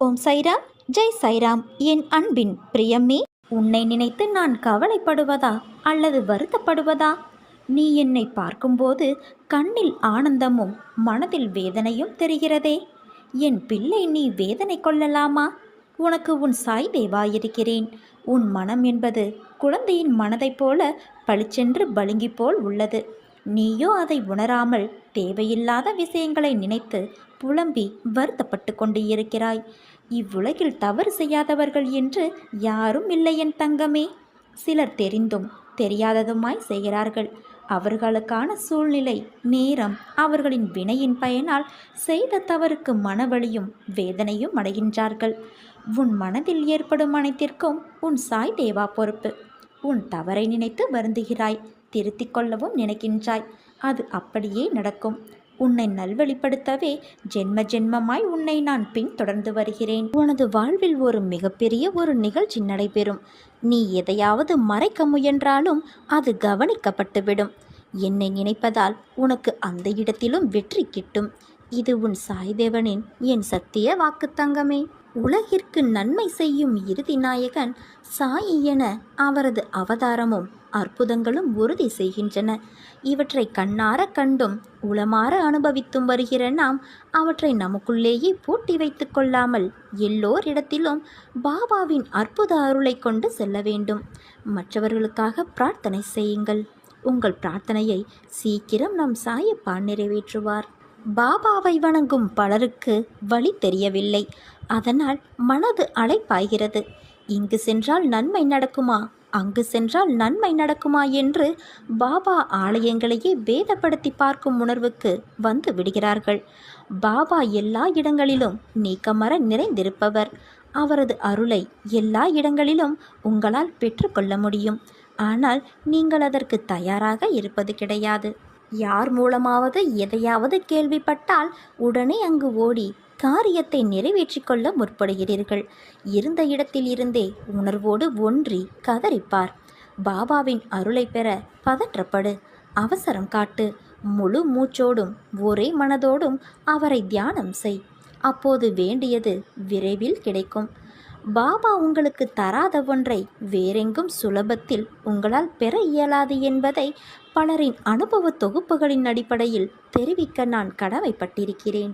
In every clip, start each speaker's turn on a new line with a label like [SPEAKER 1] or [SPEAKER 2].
[SPEAKER 1] ஓம் சைராம், ஜெய் சைராம். என் அன்பின் பிரியமே, உன்னை நினைத்து நான் கவலைப்படுவதா அல்லது வருத்தப்படுவதா? நீ என்னை பார்க்கும்போது கண்ணில் ஆனந்தமும் மனதில் வேதனையும் தெரிகிறதே. என் பிள்ளை, நீ வேதனை கொள்ளலாமா? உனக்கு உன் சாய் தேவா இருக்கிறேன். உன் மனம் என்பது குழந்தையின் மனதைப் போல பளிச்சென்று பளிங்கி போல் உள்ளது. நீயோ அதை உணராமல் தேவையில்லாத விஷயங்களை நினைத்து புலம்பி வருத்தப்பட்டு கொண்டு இருக்கிறாய். இவ்வுலகில் தவறு செய்யாதவர்கள் என்று யாரும் இல்லை என் தங்கமே. சிலர் தெரிந்தும் தெரியாததுமாய் செய்கிறார்கள். அவர்களுக்கான சூழ்நிலை, நேரம், அவர்களின் வினையின் பயனால் செய்த தவறுக்கு மனவலியும் வேதனையும் அடைகின்றார்கள். உன் மனதில் ஏற்படும் அனைத்திற்கும் உன் சாய் தேவா பொறுப்பு. உன் தவறை நினைத்து வருந்துகிறாய், திருத்திக் கொள்ளவும் நினைக்கின்றாய். அது அப்படியே நடக்கும். உன்னை நல்வழிப்படுத்தவே ஜென்ம ஜென்மமாய் உன்னை நான் பின் தொடர்ந்து வருகிறேன். உனது வாழ்வில் ஒரு மிகப்பெரிய ஒரு நிகழ்ச்சி நடைபெறும். நீ எதையாவது மறைக்க முயன்றாலும் அது கவனிக்கப்பட்டுவிடும். என்னை நினைப்பதால் உனக்கு அந்த இடத்திலும் வெற்றி கிட்டும். இது உன் சாய்தேவனின் என் சத்திய வாக்கு தங்கமே. உலகிற்கு நன்மை செய்யும் இறுதி நாயகன் சாயி என அவரது அவதாரமும் அற்புதங்களும் உறுதி செய்கின்றன. இவற்றை கண்ணார கண்டும் உளமாற அனுபவித்தும் வருகிற நாம் அவற்றை நமக்குள்ளேயே பூட்டி வைத்து கொள்ளாமல் எல்லோரிடத்திலும் பாபாவின் அற்புத அருளை கொண்டு செல்ல வேண்டும். மற்றவர்களுக்காக பிரார்த்தனை செய்யுங்கள். உங்கள் பிரார்த்தனையை சீக்கிரம் நம் சாயப்பா நிறைவேற்றுவார். பாபாவை வணங்கும் பலருக்கு வழி தெரியவில்லை. அதனால் மனது அலைப்பாய்கிறது. இங்கு சென்றால் நன்மை நடக்குமா, அங்கு சென்றால் நன்மை நடக்குமா என்று பாபா ஆலயங்களையே பேதப்படுத்தி பார்க்கும் உணர்வுக்கு வந்து விடுகிறார்கள். பாபா எல்லா இடங்களிலும் நீக்கமர நிறைந்திருப்பவர். அவரது அருளை எல்லா இடங்களிலும் உங்களால் பெற்றுக்கொள்ள முடியும். ஆனால் நீங்கள் அதற்கு தயாராக இருப்பது கிடையாது. யார் மூலமாவது எதையாவது கேள்விப்பட்டால் உடனே அங்கு ஓடி காரியத்தை நிறைவேற்றி கொள்ள முற்படுகிறீர்கள். இருந்த இடத்தில் இருந்தே உணர்வோடு ஒன்றி கதறிப்பார். பாபாவின் அருளை பெற பதற்றப்படு, அவசரம் காட்டு. முழு மூச்சோடும் ஒரே மனதோடும் அவரை தியானம் செய். அப்போது வேண்டியது விரைவில் கிடைக்கும். பாபா உங்களுக்கு தராத ஒன்றை வேறெங்கும் சுலபத்தில் உங்களால் பெற இயலாது என்பதை பலரின் அனுபவ தொகுப்புகளின் அடிப்படையில் தெரிவிக்க நான் கடமைப்பட்டிருக்கிறேன்.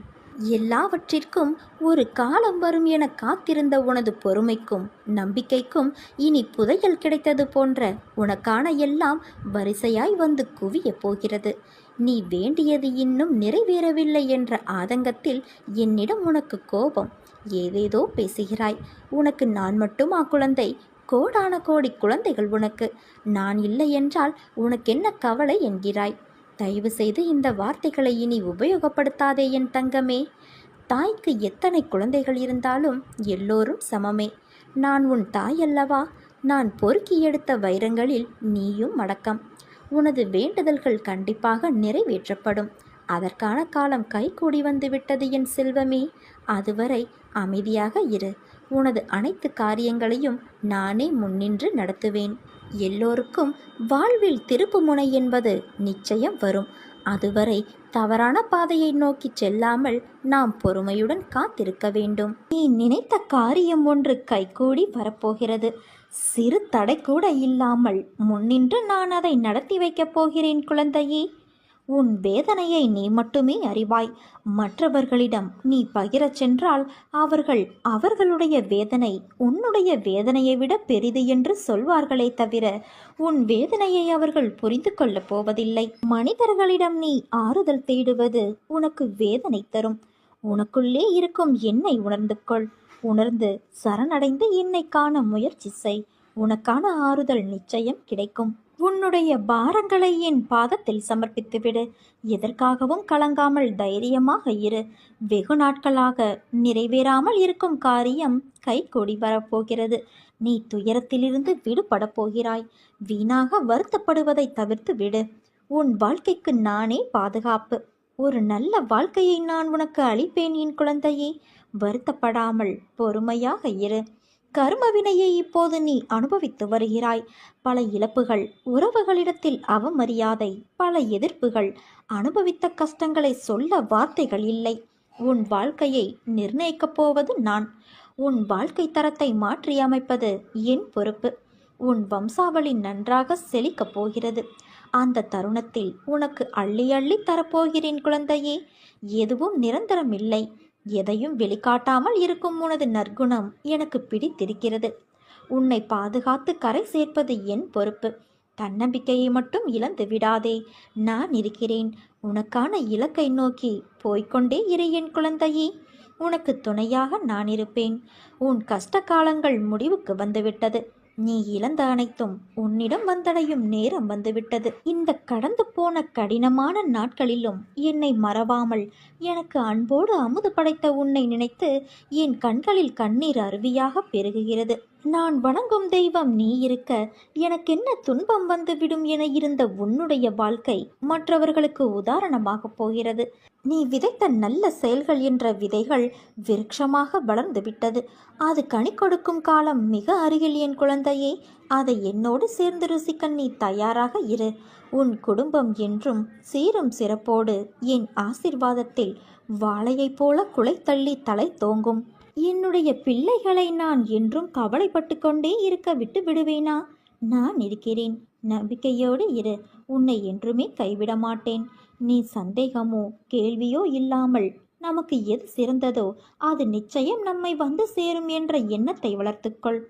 [SPEAKER 1] எல்லாவற்றிற்கும் ஒரு காலம் வரும் என காத்திருந்த உனது பொறுமைக்கும் நம்பிக்கைக்கும் இனி புதையல் கிடைத்தது போன்ற உனக்கான எல்லாம் வரிசையாய் வந்து குவிய போகிறது. நீ வேண்டியது இன்னும் நிறைவேறவில்லை என்ற ஆதங்கத்தில் என்னிடம் உனக்கு கோபம். ஏதேதோ பேசுகிறாய். உனக்கு நான் மட்டுமா குழந்தை? கோடான கோடி குழந்தைகள் உனக்கு. நான் இல்லை என்றால் உனக்கென்ன கவலை என்கிறாய். தயவு செய்து இந்த வார்த்தைகளை இனி உபயோகப்படுத்தாதே என் தங்கமே. தாய்க்கு எத்தனை குழந்தைகள் இருந்தாலும் எல்லோரும் சமமே. நான் உன் தாய் அல்லவா? நான் பொறுக்கி எடுத்த வைரங்களில் நீயும் அடக்கம். உனது வேண்டுதல்கள் கண்டிப்பாக நிறைவேற்றப்படும். அதற்கான காலம் கைகூடி வந்து விட்டது என் செல்வமே. அதுவரை அமைதியாக இரு. உனது அனைத்து காரியங்களையும் நானே முன்னின்று நடத்துவேன். எல்லோருக்கும் வாழ்வில் திருப்பு முனை என்பது நிச்சயம் வரும். அதுவரை தவறான பாதையை நோக்கி செல்லாமல் நாம் பொறுமையுடன் காத்திருக்க வேண்டும். நீ நினைத்த காரியம் ஒன்று கைகூடி வரப்போகிறது. சிறு தடை கூட இல்லாமல் முன்னின்று நான் அதை நடத்தி வைக்கப் போகிறேன் குழந்தையே. உன் வேதனையை நீ மட்டுமே அறிவாய். மற்றவர்களிடம் நீ பகிரச் சென்றால் அவர்கள் அவர்களுடைய வேதனை உன்னுடைய வேதனையை விட பெரிது என்று சொல்வார்களே தவிர உன் வேதனையை அவர்கள் புரிந்து கொள்ளப் போவதில்லை. மனிதர்களிடம் நீ ஆறுதல் தேடுவது உனக்கு வேதனை தரும். உனக்குள்ளே இருக்கும் என்னை உணர்ந்து கொள். உணர்ந்து சரணடைந்து என்னை காண முயற்சி செய். உனக்கான ஆறுதல் நிச்சயம் கிடைக்கும். உன்னுடைய பாரங்களை என் பாதத்தில் சமர்ப்பித்துவிடு. எதற்காகவும் கலங்காமல் தைரியமாக இரு. வெகு நாட்களாக நிறைவேறாமல் இருக்கும் காரியம் கைகூடி வரப்போகிறது. நீ துயரத்திலிருந்து விடுபட போகிறாய். வீணாக வருத்தப்படுவதை தவிர்த்து விடு. உன் வாழ்க்கைக்கு நானே பாதுகாப்பு. ஒரு நல்ல வாழ்க்கையை நான் உனக்கு அளிப்பேன் என் குழந்தையே. வருத்தப்படாமல் பொறுமையாக இரு. கர்மவினையை இப்போது நீ அனுபவித்து வருகிறாய். பல இழப்புகள், உறவுகளிடத்தில் அவமரியாதை, பல எதிர்ப்புகள், அனுபவித்த கஷ்டங்களை சொல்ல வார்த்தைகள் இல்லை. உன் வாழ்க்கையை நிர்ணயிக்கப் போவது நான். உன் வாழ்க்கை தரத்தை மாற்றியமைப்பது என் பொறுப்பு. உன் வம்சாவளி நன்றாக செழிக்கப் போகிறது. அந்த தருணத்தில் உனக்கு அள்ளி அள்ளி தரப்போகிறேன் குழந்தையே. எதுவும் நிரந்தரமில்லை. எதையும் வெளிக்காட்டாமல் இருக்கும் உனது நற்குணம் எனக்கு பிடித்திருக்கிறது. உன்னை பாதுகாத்து கரை சேர்ப்பது என் பொறுப்பு. தன்னம்பிக்கையை மட்டும் இழந்து விடாதே. நான் இருக்கிறேன். உனக்கான இலக்கை நோக்கி போய்கொண்டே இரு என் குழந்தையே. உனக்கு துணையாக நான் இருப்பேன். உன் கஷ்ட காலங்கள் முடிவுக்கு வந்துவிட்டது. நீ இழந்த அனைத்தும் உன்னிடம் வந்தடையும் நேரம் வந்துவிட்டது. இந்த கடந்து போன கடினமான நாட்களிலும் என்னை மறவாமல் எனக்கு அன்போடு அமுது படைத்த உன்னை நினைத்து என் கண்களில் கண்ணீர் அருவியாக பெருகுகிறது. நான் வணங்கும் தெய்வம் நீ இருக்க எனக்கென்ன துன்பம் வந்துவிடும் என இருந்த உன்னுடைய வாழ்க்கை மற்றவர்களுக்கு உதாரணமாக போகிறது. நீ விதைத்த நல்ல செயல்கள் என்ற விதைகள் விருட்சமாக வளர்ந்து விட்டது. அது கனி கொடுக்கும் காலம் மிக அருகில் என் குழந்தையே. அதை என்னோடு சேர்ந்து ருசிக்க நீ தயாராக இரு. உன் குடும்பம் என்றும் சீரும் சிறப்போடு என் ஆசிர்வாதத்தில் வாழையைப் போல குலை தள்ளி தலை தோங்கும். என்னுடைய பிள்ளைகளை நான் என்றும் கவலைப்பட்டு கொண்டே இருக்க விட்டு விடுவேனா? நான் இருக்கிறேன். நம்பிக்கையோடு இரு. உன்னை என்றுமே கைவிட மாட்டேன். நீ சந்தேகமோ கேள்வியோ இல்லாமல் நமக்கு எது சிறந்ததோ அது நிச்சயம் நம்மை வந்து சேரும் என்ற எண்ணத்தை வளர்த்துக்கொள்.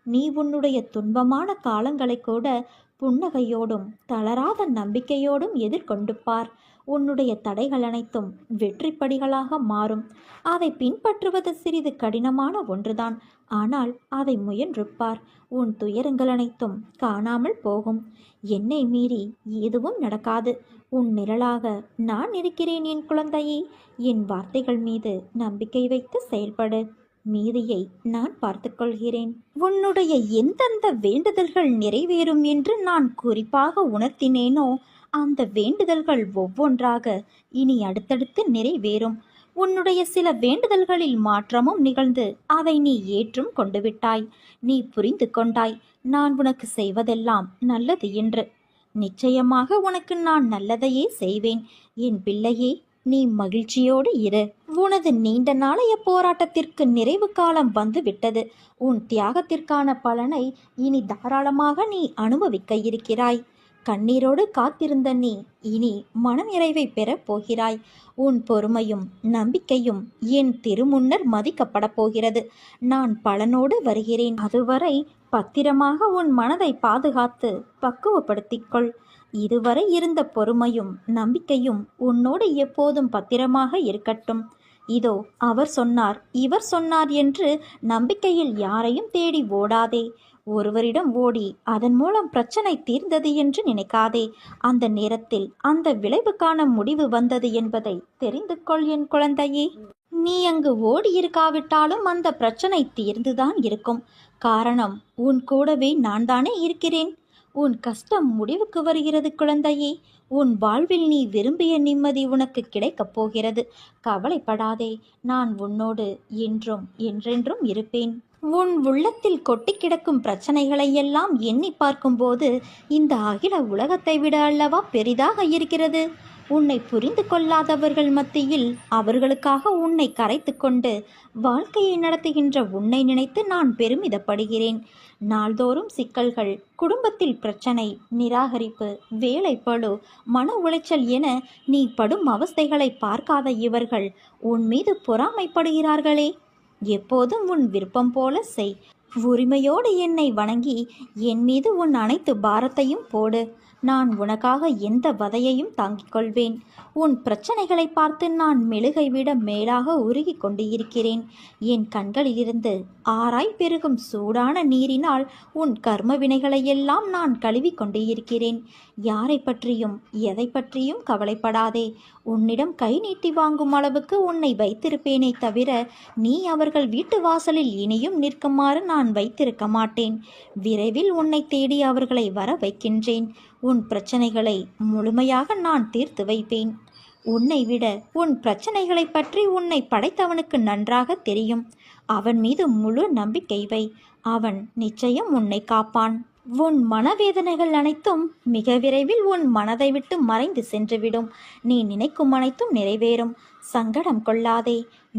[SPEAKER 1] நீ உன்னுடைய துன்பமான காலங்களை கூட புன்னகையோடும் தளராத நம்பிக்கையோடும் எதிர்கொண்டு பார். உன்னுடைய தடைகள் அனைத்தும் வெற்றிப்படிகளாக மாறும். அதை பின்பற்றுவது சிறிது கடினமான ஒன்றுதான். ஆனால் அதை முயன்றுப்பார். உன் துயரங்கள் அனைத்தும் காணாமல் போகும். என்னை மீறி எதுவும் நடக்காது. உன் நிழலாக நான் இருக்கிறேன் என் குழந்தையே. என் வார்த்தைகள் மீது நம்பிக்கை வைத்து செயல்படு. மீதியை நான் பார்த்துக்கொள்கிறேன். உன்னுடைய எந்தெந்த வேண்டுதல்கள் நிறைவேறும் என்று நான் குறிப்பாக உணர்த்தினேனோ அந்த வேண்டுதல்கள் ஒவ்வொன்றாக இனி அடுத்தடுத்து நிறைவேறும். உன்னுடைய சில வேண்டுதல்களில் மாற்றமும் நிகழ்ந்து அதை நீ ஏற்றும் கொண்டு விட்டாய். நீ புரிந்து கொண்டாய் நான் உனக்கு செய்வதெல்லாம் நல்லது என்று. நிச்சயமாக உனக்கு நான் நல்லதையே செய்வேன் என் பிள்ளையே. நீ மகிழ்ச்சியோடு இரு. உனது நீண்ட நாளைய போராட்டத்திற்கு நிறைவு காலம் வந்து விட்டது. உன் தியாகத்திற்கான பலனை இனி தாராளமாக நீ அனுபவிக்க இருக்கிறாய். கண்ணீரோடு காத்திருந்த நீ இனி மனநிறைவை பெறப் போகிறாய். உன் பொறுமையும் நம்பிக்கையும் என் திருமுன்னர் மதிக்கப்பட போகிறது. நான் பலனோடு வருகிறேன். அதுவரை பத்திரமாக உன் மனதை பாதுகாத்து பக்குவப்படுத்திக்கொள். இதுவரை இருந்த பொறுமையும் நம்பிக்கையும் உன்னோடு எப்போதும் பத்திரமாக இருக்கட்டும். இதோ அவர் சொன்னார் இவர் சொன்னார் என்று நம்பிக்கையில் யாரையும் தேடி ஓடாதே. ஒருவரிடம் ஓடி அதன் மூலம் பிரச்சனை தீர்ந்தது என்று நினைக்காதே. அந்த நேரத்தில் அந்த விளைவுக்கான முடிவு வந்தது என்பதை தெரிந்து கொள் என் குழந்தையே. நீ அங்கு ஓடி இருக்காவிட்டாலும் அந்த பிரச்சனை தீர்ந்துதான் இருக்கும். காரணம் உன் கூடவே நான் தானே இருக்கிறேன். உன் கஷ்டம் முடிவுக்கு வருகிறது குழந்தையே. உன் வாழ்வில் நீ விரும்பிய நிம்மதி உனக்கு கிடைக்கப் போகிறது. கவலைப்படாதே. நான் உன்னோடு என்றும் என்றென்றும் இருப்பேன். உன் உள்ளத்தில் கொட்டி கிடக்கும் பிரச்சனைகளை எல்லாம் எண்ணி பார்க்கும்போது இந்த அகில உலகத்தை விட அல்லவா பெரிதாக இருக்கிறது. உன்னை புரிந்து கொள்ளாதவர்கள் மத்தியில் அவர்களுக்காக உன்னை கரைத்து கொண்டு வாழ்க்கையை நடத்துகின்ற உன்னை நினைத்து நான் பெருமிதப்படுகிறேன். நாள்தோறும் சிக்கல்கள், குடும்பத்தில் பிரச்சனை, நிராகரிப்பு, வேலைப்பளு, மன உளைச்சல் என நீ படும் அவஸ்தைகளை பார்க்காத இவர்கள் உன் மீது பொறாமைப்படுகிறார்களே. எப்போதும் உன் விருப்பம் போல செய். உரிமையோடு என்னை வணங்கி என் மீது உன் அனைத்து பாரத்தையும் போடு. நான் உனக்காக எந்த வதையையும் தாங்கிக் கொள்வேன். உன் பிரச்சனைகளை பார்த்து நான் மெழுகை விட மேலாக உருகி கொண்டு இருக்கிறேன். என் கண்களிலிருந்து ஆராய் பெருகும் சூடான நீரினால் உன் கர்ம வினைகளையெல்லாம் நான் கழுவி கொண்டு இருக்கிறேன். யாரை பற்றியும் எதை பற்றியும் கவலைப்படாதே. உன்னிடம் கை நீட்டி வாங்கும் அளவுக்கு உன்னை வைத்திருப்பேனே தவிர நீ அவர்கள் வீட்டு வாசலில் இனியும் நிற்குமாறு நான் வைத்திருக்க மாட்டேன். விரைவில் உன்னை தேடி அவர்களை வர வைக்கின்றேன். உன் பிரச்சனைகளை முழுமையாக நான் தீர்த்து வைப்பேன். உன்னை விட உன் பிரச்சனைகளை பற்றி உன்னை படைத்தவனுக்கு நன்றாக தெரியும். அவன் மீது முழு நம்பிக்கை வை. அவன் நிச்சயம் உன்னை காப்பான். உன் மனவேதனைகள் அனைத்தும் மிக விரைவில் உன் மனதை விட்டு மறைந்து சென்றுவிடும். நீ நினைக்கும் அனைத்தும் நிறைவேறும். சங்கடம் கொள்ளாதே,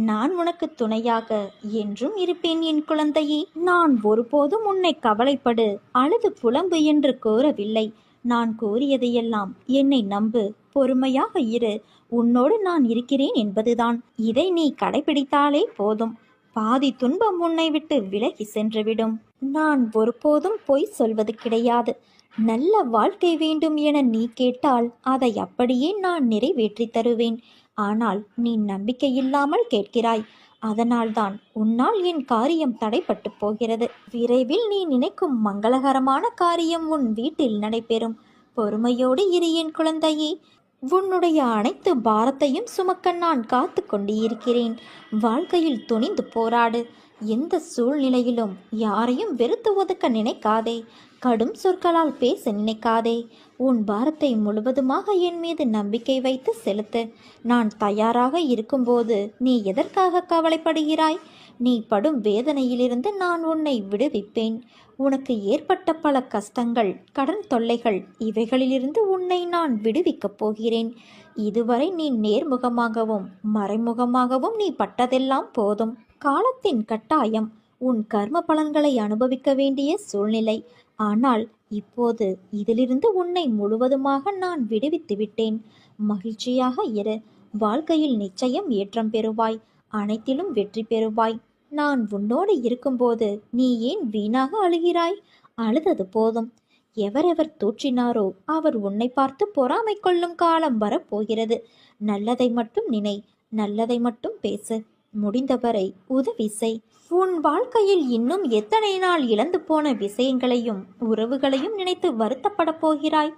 [SPEAKER 1] நான் உனக்கு துணையாக என்றும் இருப்பேன் என் குழந்தையே. நான் ஒருபோதும் உன்னை கவலைப்படு, அழுது புலம்பு என்று கூறவில்லை. நான் கூறியதையெல்லாம் என்னை நம்பு, பொறுமையாக இரு, உன்னோடு நான் இருக்கிறேன் என்பதுதான். இதை நீ கடைபிடித்தாலே போதும். பாதி துன்பம் உன்னை விட்டு விலகி சென்றுவிடும். நான் ஒருபோதும் பொய் சொல்வது கிடையாது. நல்ல வாழ்க்கை வேண்டும் என நீ கேட்டால் அதை அப்படியே நான் நிறைவேற்றி தருவேன். ஆனால் நீ நம்பிக்கையில்லாமல் கேட்கிறாய். அதனால்தான் உன்னால் என் காரியம் தடைப்பட்டு போகிறது. விரைவில் நீ நினைக்கும் மங்களகரமான காரியம் உன் வீட்டில் நடைபெறும். பொறுமையோடு இரு என் குழந்தையே. உன்னுடைய அனைத்து பாரத்தையும் சுமக்க நான் காத்து கொண்டு இருக்கிறேன். வாழ்க்கையில் துணிந்து போராடு. எந்த சூழ்நிலையிலும் யாரையும் வெறுத்து ஒதுக்க நினைக்காதே. கடும் சொற்களால் பேச நினைக்காதே. உன் பாரத்தை முழுவதுமாக என் மீது நம்பிக்கை வைத்து செலுத்து. நான் தயாராக இருக்கும்போது நீ எதற்காக கவலைப்படுகிறாய்? நீ படும் வேதனையிலிருந்து நான் உன்னை விடுவிப்பேன். உனக்கு ஏற்பட்ட பல கஷ்டங்கள், கடன் தொல்லைகள், இவைகளிலிருந்து உன்னை நான் விடுவிக்கப் போகிறேன். இதுவரை நீ நேர்முகமாகவும் மறைமுகமாகவும் நீ பட்டதெல்லாம் போதும். காலத்தின் கட்டாயம், உன் கர்ம பலன்களை அனுபவிக்க வேண்டிய சூழ்நிலை. ஆனால் இப்போது இதிலிருந்து உன்னை முழுவதுமாக நான் விடுவித்து விட்டேன். மகிழ்ச்சியாக இரு. வாழ்க்கையில் நிச்சயம் ஏற்றம் பெறுவாய். அனைத்திலும் வெற்றி பெறுவாய். நான் உன்னோடு இருக்கும்போது நீ ஏன் வீணாக அழுகிறாய்? அழுதது போதும். எவரெவர் தூற்றினாரோ அவர் உன்னை பார்த்து பொறாமை கொள்ளும் காலம் வரப்போகிறது. நல்லதை மட்டும் நினை, நல்லதை மட்டும் பேசு. முடிந்தவரை உதவி செய். உன் வாழ்க்கையில் இன்னும் எத்தனை நாள் இழந்து போன விஷயங்களையும் உறவுகளையும் நினைத்து வருத்தப்பட போகிறாய்?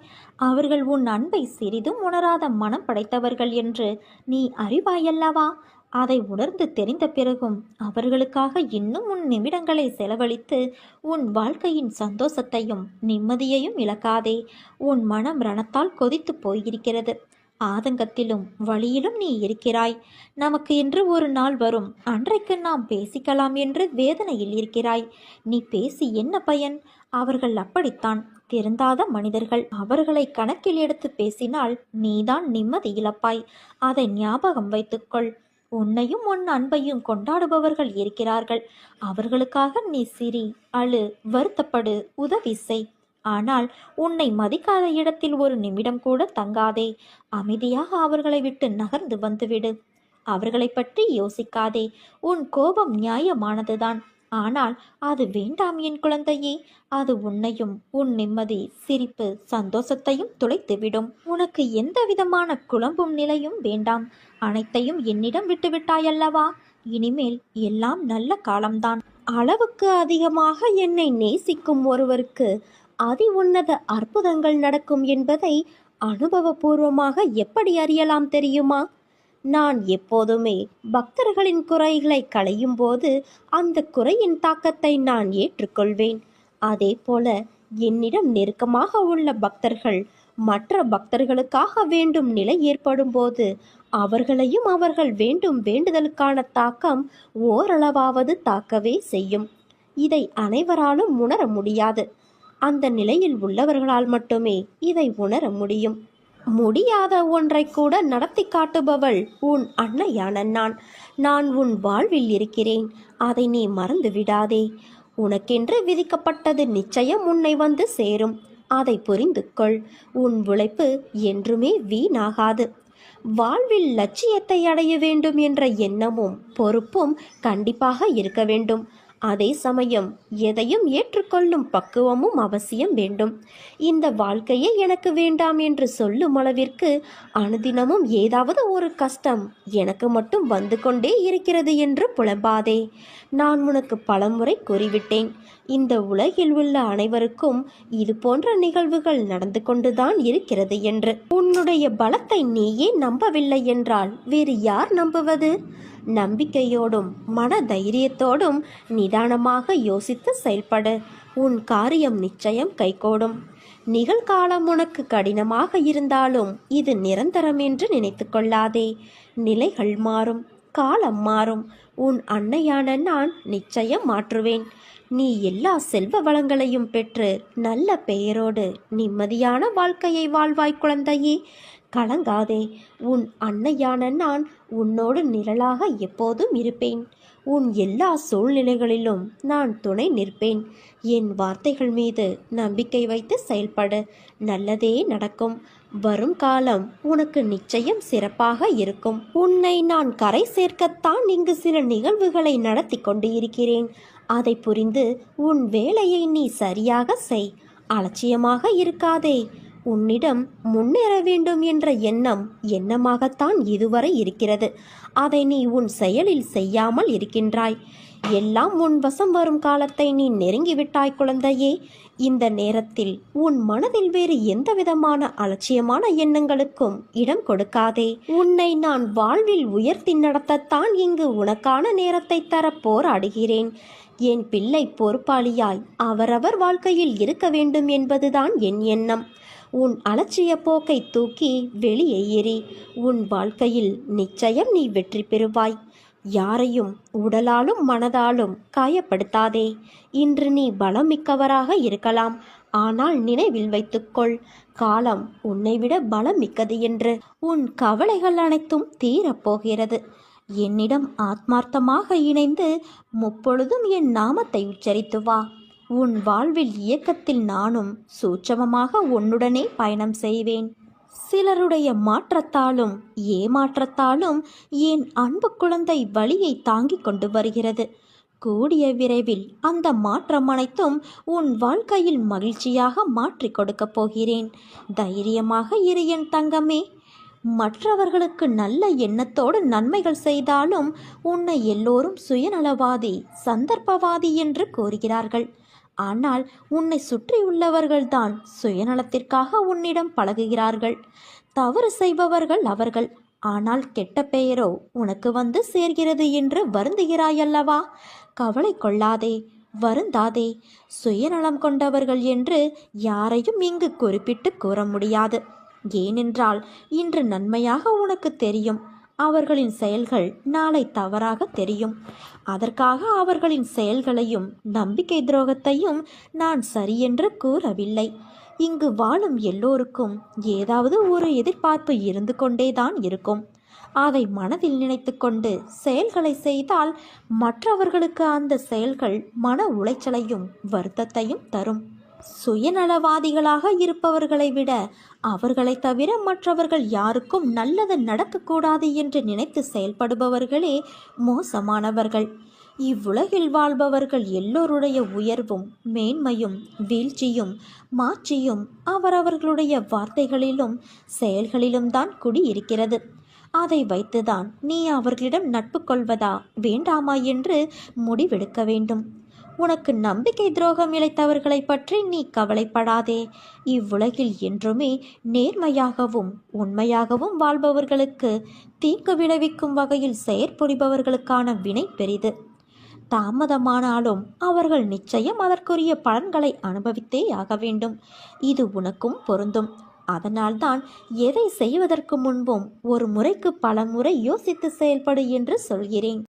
[SPEAKER 1] அவர்கள் உன் அன்பை சிறிதும் உணராத மனம் படைத்தவர்கள் என்று நீ அறிவாயல்லவா? அதை உணர்ந்து தெரிந்த பிறகும் அவர்களுக்காக இன்னும் உன் நிமிடங்களை செலவழித்து உன் வாழ்க்கையின் சந்தோஷத்தையும் நிம்மதியையும் இழக்காதே. உன் மனம் ரணத்தால் கொதித்து போயிருக்கிறது. ஆதங்கத்திலும் வழியிலும் நீ இருக்கிறாய். நமக்கு என்று ஒரு நாள் வரும், அன்றைக்கு நாம் பேசிக்கலாம் என்று வேதனையில் இருக்கிறாய். நீ பேசி என்ன பயன்? அவர்கள் அப்படித்தான், திருந்தாத மனிதர்கள். அவர்களை கணக்கில் எடுத்து பேசினால் நீதான் நிம்மதி இழப்பாய். அதை ஞாபகம் வைத்துக்கொள். உன்னையும் உன் அன்பையும் கொண்டாடுபவர்கள் இருக்கிறார்கள். அவர்களுக்காக நீ சிரி, அழு, வருத்தப்படு, உதவி செய். ஆனால் உன்னை மதிக்காத இடத்தில் ஒரு நிமிடம் கூட தங்காதே. அமைதியாக அவர்களை விட்டு நகர்ந்து வந்துவிடு. அவர்களை பற்றி யோசிக்காதே. உன் கோபம் நியாயமானதுதான். ஆனால் அது வேண்டாம் என் குழந்தையே. அது உன்னையும் உன் நிம்மதி, சிரிப்பு, சந்தோஷத்தையும் துளைத்துவிடும். உனக்கு எந்த விதமான குழம்பும் நிலையும் வேண்டாம். அனைத்தையும் என்னிடம் விட்டுவிட்டாயல்லவா? இனிமேல் எல்லாம் நல்ல காலம்தான். அளவுக்கு அதிகமாக என்னை நேசிக்கும் ஒருவருக்கு அதி உன்னத அற்புதங்கள் நடக்கும் என்பதை அனுபவபூர்வமாக எப்படி அறியலாம் தெரியுமா? நான் எப்போதுமே பக்தர்களின் குறைகளை களையும் போது அந்த குறையின் தாக்கத்தை நான் ஏற்றுக்கொள்வேன். அதே போல என்னிடம் நெருக்கமாக உள்ள பக்தர்கள் மற்ற பக்தர்களுக்காக வேண்டும் நிலை ஏற்படும் போது அவர்களையும் அவர்கள் வேண்டும் வேண்டுதலுக்கான தாக்கம் ஓரளவாவது தாக்கவே செய்யும். இதை அனைவராலும் உணர முடியாது. அந்த நிலையில் உள்ளவர்களால் மட்டுமே இதை உணர முடியும். முடியாத ஒன்றை கூட நடத்தி காட்டுபவள் உன் அன்னையான நான் உன் வாழ்வில் இருக்கிறேன். அதை நீ மறந்து விடாதே. உனக்கென்று விதிக்கப்பட்டது நிச்சயம் உன்னை வந்து சேரும். அதை புரிந்து கொள். உன் உழைப்பு என்றுமே வீணாகாது. வாழ்வில் லட்சியத்தை அடைய வேண்டும் என்ற எண்ணமும் பொறுப்பும் கண்டிப்பாக இருக்க வேண்டும். அதே சமயம் எதையும் ஏற்றுக்கொள்ளும் பக்குவமும் அவசியம் வேண்டும். இந்த வாழ்க்கையே எனக்கு வேண்டாம் என்று சொல்லும் அளவிற்கு அனுதினமும் ஏதாவது ஒரு கஷ்டம் எனக்கு மட்டும் வந்து கொண்டே இருக்கிறது என்று புலம்பாதே. நான் உனக்கு பலமுறை கூறிவிட்டேன். இந்த உலகில் உள்ள அனைவருக்கும் இது போன்ற நிகழ்வுகள் நடந்து கொண்டுதான் இருக்கிறது என்று. உன்னுடைய பலத்தை நீயே நம்பவில்லை என்றால் வேறு யார் நம்புவது? நம்பிக்கையோடும் மன தைரியத்தோடும் நிதானமாக யோசித்து செயல்படு. உன் காரியம் நிச்சயம் கைகூடும். நிகழ்காலம் உனக்கு கடினமாக இருந்தாலும் இது நிரந்தரம் என்று நினைத்து கொள்ளாதே. நிலைகள் மாறும், காலம் மாறும். உன் அன்னையான நான் நிச்சயம் மாற்றுவேன். நீ எல்லா செல்வ வளங்களையும் பெற்று நல்ல பெயரோடு நிம்மதியான வாழ்க்கையை வாழ்வாய் குழந்தையே.
[SPEAKER 2] கலங்காதே. உன் அன்னையான நான் உன்னோடு நிழலாக எப்போதும் இருப்பேன். உன் எல்லா சூழ்நிலைகளிலும் நான் துணை நிற்பேன். என் வார்த்தைகள் மீது நம்பிக்கை வைத்து செயல்படு. நல்லதே நடக்கும். வரும் காலம் உனக்கு நிச்சயம் சிறப்பாக இருக்கும். உன்னை நான் கரை சேர்க்கத்தான் இங்கு சில நிகழ்வுகளை நடத்தி கொண்டு இருக்கிறேன். அதை புரிந்து உன் வேலையை நீ சரியாக செய். அலட்சியமாக இருக்காதே. உன்னிடம் முன்னேற வேண்டும் என்ற எண்ணமாகத்தான் இதுவரை இருக்கிறது. அதை நீ உன் செயலில் செய்யாமல் இருக்கின்றாய். எல்லாம் உன் வசம் வரும் காலத்தை நீ நெருங்கிவிட்டாய் குழந்தையே. இந்த நேரத்தில் உன் மனதில் வேறு எந்தவிதமான அலட்சியமான எண்ணங்களுக்கும் இடம் கொடுக்காதே. உன்னை நான் வாழ்வில் உயர்த்தி நடத்தத்தான் இங்கு உனக்கான நேரத்தை தர போராடுகிறேன். என் பிள்ளை பொறுப்பாளியாய் அவரவர் வாழ்க்கையில் இருக்க வேண்டும் என்பதுதான் என் எண்ணம். உன் அலட்சிய போக்கை தூக்கி வெளியே எறி. உன் வாழ்க்கையில் நிச்சயம் நீ வெற்றி பெறுவாய். யாரையும் உடலாலும் மனதாலும் காயப்படுத்தாதே. இன்று நீ பலம் மிக்கவராக இருக்கலாம். ஆனால் நினைவில் வைத்துக்கொள், காலம் உன்னை விட பலம் மிக்கது என்று. உன் கவலைகள் அனைத்தும் தீரப்போகிறது. என்னிடம் ஆத்மார்த்தமாக இணைந்து முப்பொழுதும் என் நாமத்தை உச்சரித்து வா. உன் வாழ்வில் இயக்கத்தில் நானும் சூட்சமமாக உன்னுடனே பயணம் செய்வேன். சிலருடைய மாற்றத்தாலும் ஏமாற்றத்தாலும் என் அன்பு குழந்தை வலியை தாங்கிக் கொண்டு வருகிறது. கூடிய விரைவில் அந்த மாற்றம் அனைத்தும் உன் வாழ்க்கையில் மகிழ்ச்சியாக மாற்றி கொடுக்கப் போகிறேன். தைரியமாக இரு என் தங்கமே. மற்றவர்களுக்கு நல்ல எண்ணத்தோடு நன்மைகள் செய்தாலும் உன்னை எல்லோரும் சுயநலவாதி, சந்தர்ப்பவாதி என்று கூறுகிறார்கள். ஆனால் உன்னை சுற்றியுள்ளவர்கள்தான் சுயநலத்திற்காக உன்னிடம் பழகுகிறார்கள். தவறு செய்பவர்கள் அவர்கள். ஆனால் கெட்ட பெயரோ உனக்கு வந்து சேர்கிறது என்று வருந்துகிறாயல்லவா? கவலை கொள்ளாதே, வருந்தாதே. சுயநலம் கொண்டவர்கள் என்று யாரையும் இங்கு குறிப்பிட்டு கூற முடியாது. ஏனென்றால் இன்று நன்மையாக உனக்கு தெரியும், அவர்களின் செயல்கள் நாளை தவறாக தெரியும். அதற்காக அவர்களின் செயல்களையும் நம்பிக்கை துரோகத்தையும் நான் சரியென்று கூறவில்லை. இங்கு வாழும் எல்லோருக்கும் ஏதாவது ஒரு எதிர்பார்ப்பு இருந்து கொண்டேதான் இருக்கும். அதை மனதில் நினைத்து கொண்டு செயல்களை செய்தால் மற்றவர்களுக்கு அந்த செயல்கள் மன உளைச்சலையும் வருத்தத்தையும் தரும். சுயநலவாதிகளாக இருப்பவர்களை விட அவர்களை தவிர மற்றவர்கள் யாருக்கும் நல்லது நடக்கக்கூடாது என்று நினைத்து செயல்படுபவர்களே மோசமானவர்கள். இவ்வுலகில் வாழ்பவர்கள் எல்லோருடைய உயர்வும் மேன்மையும் வீழ்ச்சியும் மாற்றியும் அவரவர்களுடைய வார்த்தைகளிலும் செயல்களிலும் தான் குடியிருக்கிறது. அதை வைத்துதான் நீ அவர்களிடம் நட்பு கொள்வதா வேண்டாமா என்று முடிவெடுக்க வேண்டும். உனக்கு நம்பிக்கை துரோகம் இழைத்தவர்களை பற்றி நீ கவலைப்படாதே. இவ்வுலகில் என்றுமே நேர்மையாகவும் உண்மையாகவும் வாழ்பவர்களுக்கு தீங்கு விளைவிக்கும் வகையில் செயற்புரிபவர்களுக்கான வினை பெரிது. தாமதமானாலும் அவர்கள் நிச்சயம் அதற்குரிய பலன்களை அனுபவித்தே ஆக வேண்டும். இது உனக்கும் பொருந்தும். அதனால்தான் எதை செய்வதற்கு முன்பும் ஒரு முறைக்கு பல முறை யோசித்து செயல்படு என்று சொல்கிறேன்.